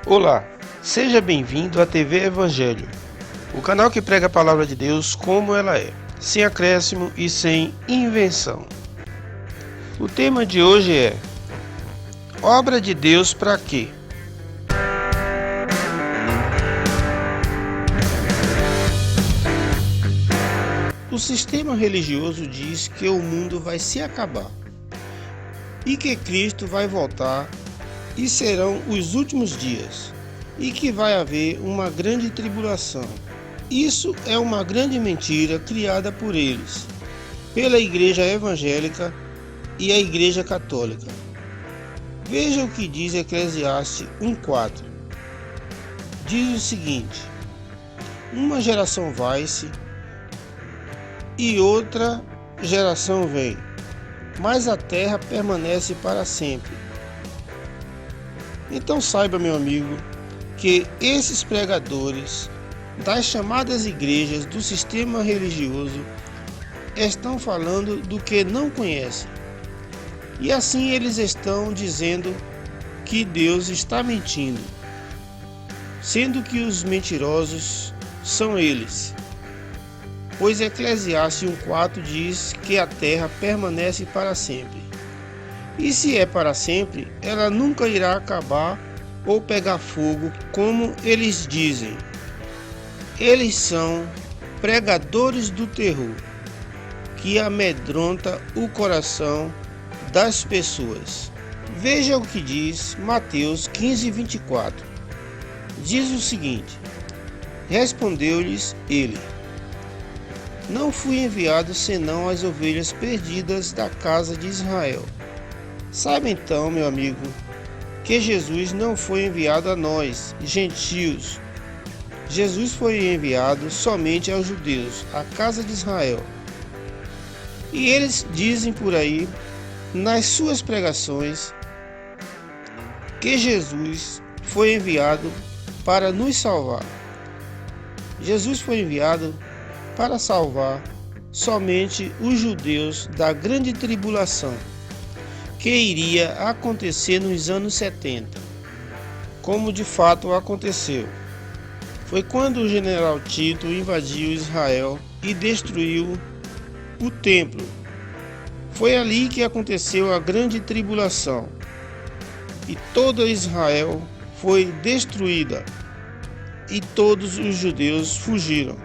Olá, seja bem-vindo à TV Evangelho, o canal que prega a palavra de Deus como ela é, sem acréscimo e sem invenção. O tema de hoje é: obra de Deus para quê? O sistema religioso diz que o mundo vai se acabar e que Cristo vai voltar e serão os últimos dias, e que vai haver uma grande tribulação. Isso é uma grande mentira criada por eles, pela Igreja Evangélica e a Igreja Católica. Veja o que diz Eclesiastes 1:4. Diz o seguinte: uma geração vai-se e outra geração vem, mas a terra permanece para sempre. Então saiba, meu amigo, que esses pregadores das chamadas igrejas do sistema religioso estão falando do que não conhecem. E assim eles estão dizendo que Deus está mentindo, sendo que os mentirosos são eles. Pois Eclesiastes 1:4 diz que a terra permanece para sempre. E se é para sempre, ela nunca irá acabar ou pegar fogo, como eles dizem. Eles são pregadores do terror, que amedronta o coração das pessoas. Veja o que diz Mateus 15:24. Diz o seguinte: respondeu-lhes ele: não fui enviado senão às ovelhas perdidas da casa de Israel. Saiba então, meu amigo, que Jesus não foi enviado a nós, gentios. Jesus foi enviado somente aos judeus, à casa de Israel. E eles dizem por aí, nas suas pregações, que Jesus foi enviado para nos salvar. Jesus foi enviado para salvar somente os judeus da grande tribulação, que iria acontecer nos anos 70, como de fato aconteceu. Foi quando o general Tito invadiu Israel e destruiu o templo. Foi ali que aconteceu a grande tribulação, e toda Israel foi destruída, e todos os judeus fugiram.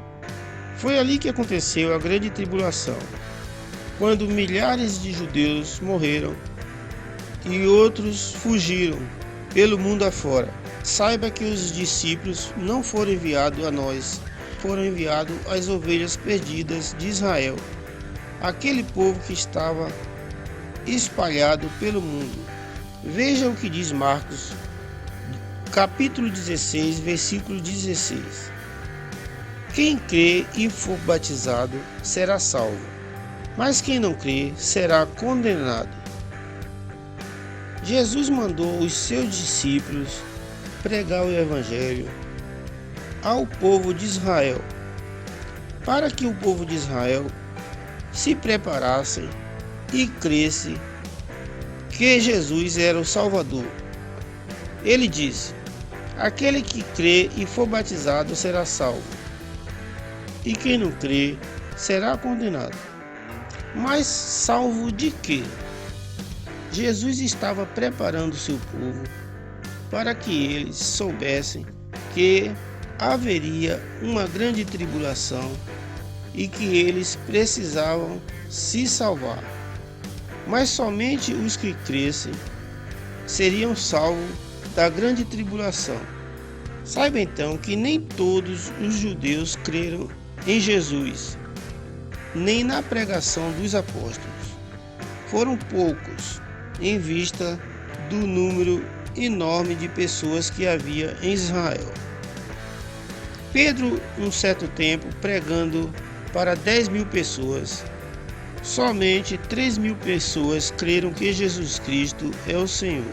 Foi ali que aconteceu a grande tribulação, quando milhares de judeus morreram e outros fugiram pelo mundo afora. Saiba que os discípulos não foram enviados a nós, foram enviados às ovelhas perdidas de Israel, aquele povo que estava espalhado pelo mundo. Veja o que diz Marcos, capítulo 16, versículo 16. Quem crê e for batizado será salvo, mas quem não crê será condenado. Jesus mandou os seus discípulos pregar o Evangelho ao povo de Israel, para que o povo de Israel se preparasse e cresce que Jesus era o Salvador. Ele disse: aquele que crê e for batizado será salvo, e quem não crê será condenado. Mas salvo de quê? Jesus estava preparando seu povo para que eles soubessem que haveria uma grande tribulação e que eles precisavam se salvar. Mas somente os que crescem seriam salvos da grande tribulação. Saiba então que nem todos os judeus creram em Jesus, nem na pregação dos apóstolos. Foram poucos, em vista do número enorme de pessoas que havia em Israel. Pedro, um certo tempo, pregando para 10.000 pessoas, somente 3.000 pessoas creram que Jesus Cristo é o Senhor.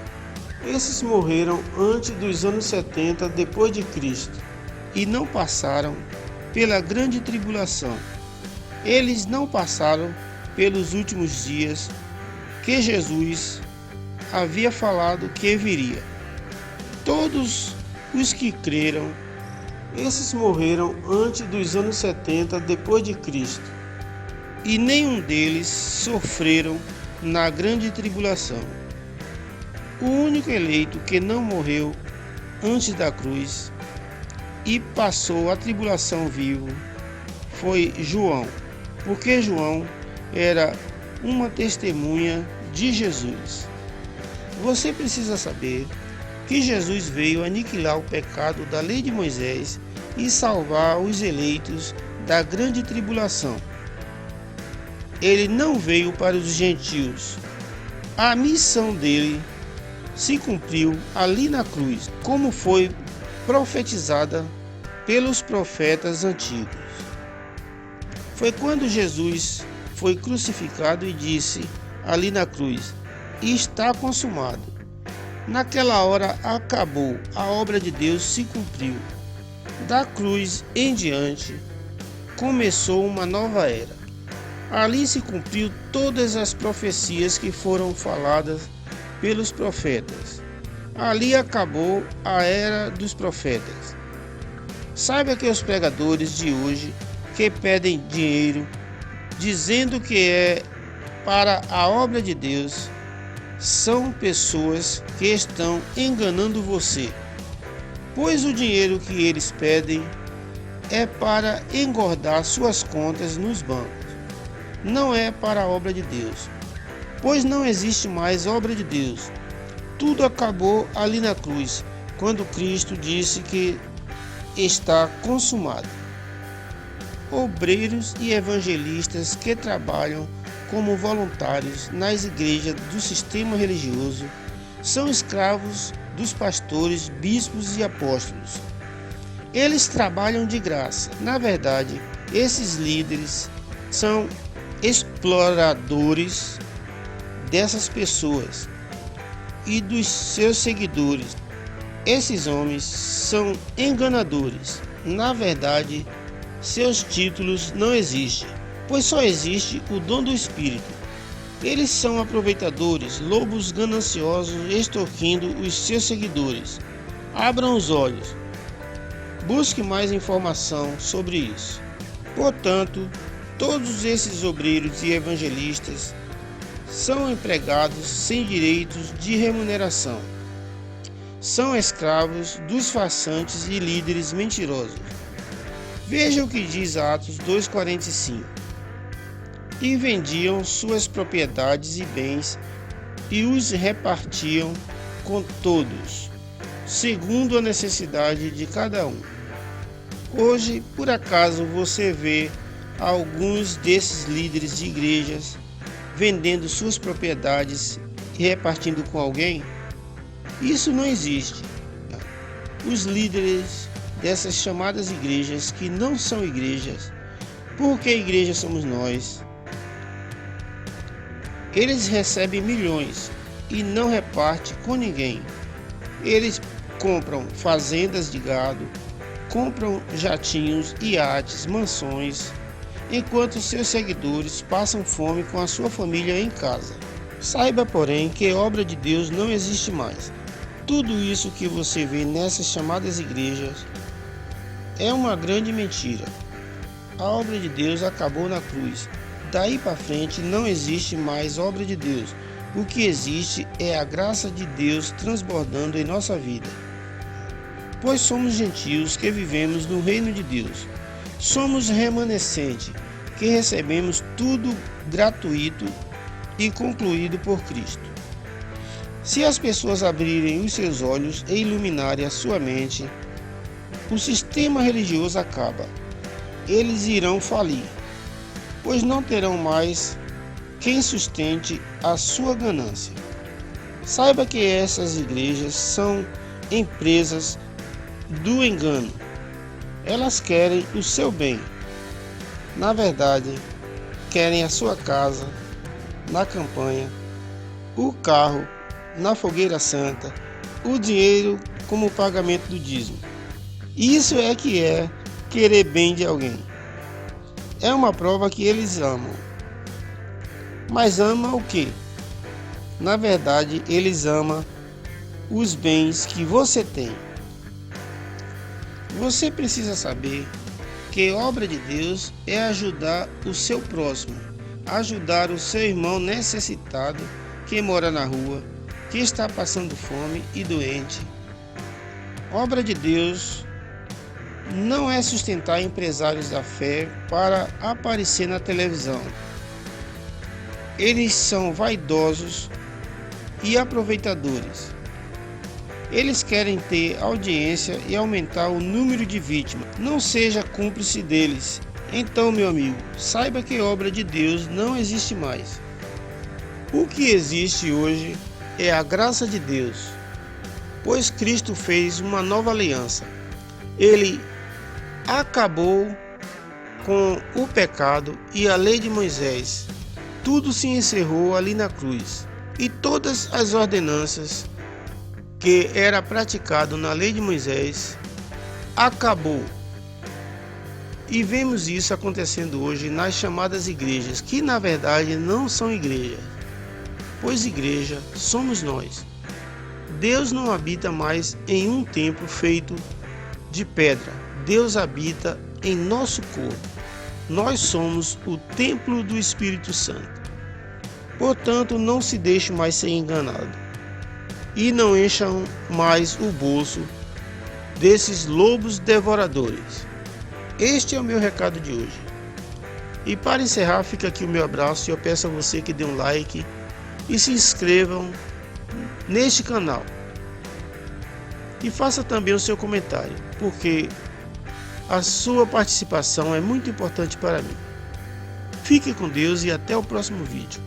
Esses morreram antes dos anos 70 depois de Cristo e não passaram pela grande tribulação. Eles não passaram pelos últimos dias que Jesus havia falado que viria. Todos Os que creram, esses morreram antes dos anos 70 depois de Cristo, e nenhum deles sofreram na grande tribulação. O único eleito que não morreu antes da cruz e passou a tribulação vivo foi João, porque João era uma testemunha de Jesus. Você precisa saber que Jesus veio aniquilar o pecado da lei de Moisés e salvar os eleitos da grande tribulação. Ele não veio para os gentios. A missão dele se cumpriu ali na cruz, como foi profetizada pelos profetas antigos. Foi quando Jesus foi crucificado e disse ali na cruz: está consumado. Naquela hora acabou, a obra de Deus se cumpriu. Da cruz em diante começou uma nova era. Ali se cumpriu todas as profecias que foram faladas pelos profetas. Ali acabou a era dos profetas. Saiba que os pregadores de hoje que pedem dinheiro, dizendo que é para a obra de Deus, são pessoas que estão enganando você, pois o dinheiro que eles pedem é para engordar suas contas nos bancos, não é para a obra de Deus, pois não existe mais obra de Deus. Tudo acabou ali na cruz, quando Cristo disse que está consumado. Obreiros e evangelistas que trabalham como voluntários nas igrejas do sistema religioso são escravos dos pastores, bispos e apóstolos. Eles trabalham de graça. Na verdade, esses líderes são exploradores dessas pessoas e dos seus seguidores. Esses homens são enganadores. Na verdade, seus títulos não existem, pois só existe o dom do Espírito. Eles são aproveitadores, lobos gananciosos, extorquindo os seus seguidores. Abram os olhos. Busque mais informação sobre isso. Portanto, todos esses obreiros e evangelistas são empregados sem direitos de remuneração. São escravos dos farsantes e líderes mentirosos. Veja o que diz Atos 2,45. E vendiam suas propriedades e bens e os repartiam com todos, segundo a necessidade de cada um. Hoje, por acaso, você vê alguns desses líderes de igrejas vendendo suas propriedades e repartindo com alguém? Isso não existe. Os líderes dessas chamadas igrejas, que não são igrejas, porque igreja somos nós, eles recebem milhões e não repartem com ninguém. Eles compram fazendas de gado, compram jatinhos, iates, mansões, enquanto seus seguidores passam fome com a sua família em casa. Saiba, porém, que a obra de Deus não existe mais. Tudo isso que você vê nessas chamadas igrejas é uma grande mentira. A obra de Deus acabou na cruz. Daí para frente não existe mais obra de Deus. O que existe é a graça de Deus transbordando em nossa vida. Pois somos gentios que vivemos no reino de Deus. Somos remanescente, que recebemos tudo gratuito e concluído por Cristo. Se as pessoas abrirem os seus olhos e iluminarem a sua mente, o sistema religioso acaba. Eles irão falir, pois não terão mais quem sustente a sua ganância. Saiba que essas igrejas são empresas do engano. Elas querem o seu bem. Na verdade, querem a sua casa na campanha, o carro na fogueira santa, o dinheiro como pagamento do dízimo. Isso é que é querer bem de alguém. É uma prova que eles amam. Mas amam o quê? Na verdade, eles amam os bens que você tem. Você precisa saber que obra de Deus é ajudar o seu próximo, ajudar o seu irmão necessitado que mora na rua, que está passando fome e doente. Obra de Deus não é sustentar empresários da fé para aparecer na televisão. Eles são vaidosos e aproveitadores. Eles querem ter audiência e aumentar o número de vítimas. Não seja cúmplice deles. Então, meu amigo, saiba que obra de Deus não existe mais. O que existe hoje é a graça de Deus, pois Cristo fez uma nova aliança. Ele acabou com o pecado e a lei de Moisés. Tudo se encerrou ali na cruz. E todas as ordenanças que era praticado na lei de Moisés acabou. E vemos isso acontecendo hoje nas chamadas igrejas, que na verdade não são igrejas, pois igreja somos nós. Deus não habita mais em um templo feito de pedra. Deus habita em nosso corpo. Nós somos o templo do Espírito Santo. Portanto, não se deixe mais ser enganado. E não encham mais o bolso desses lobos devoradores. Este é o meu recado de hoje. E para encerrar, fica aqui o meu abraço e eu peço a você que dê um like e se inscrevam neste canal. E faça também o seu comentário, porque a sua participação é muito importante para mim. Fique com Deus e até o próximo vídeo.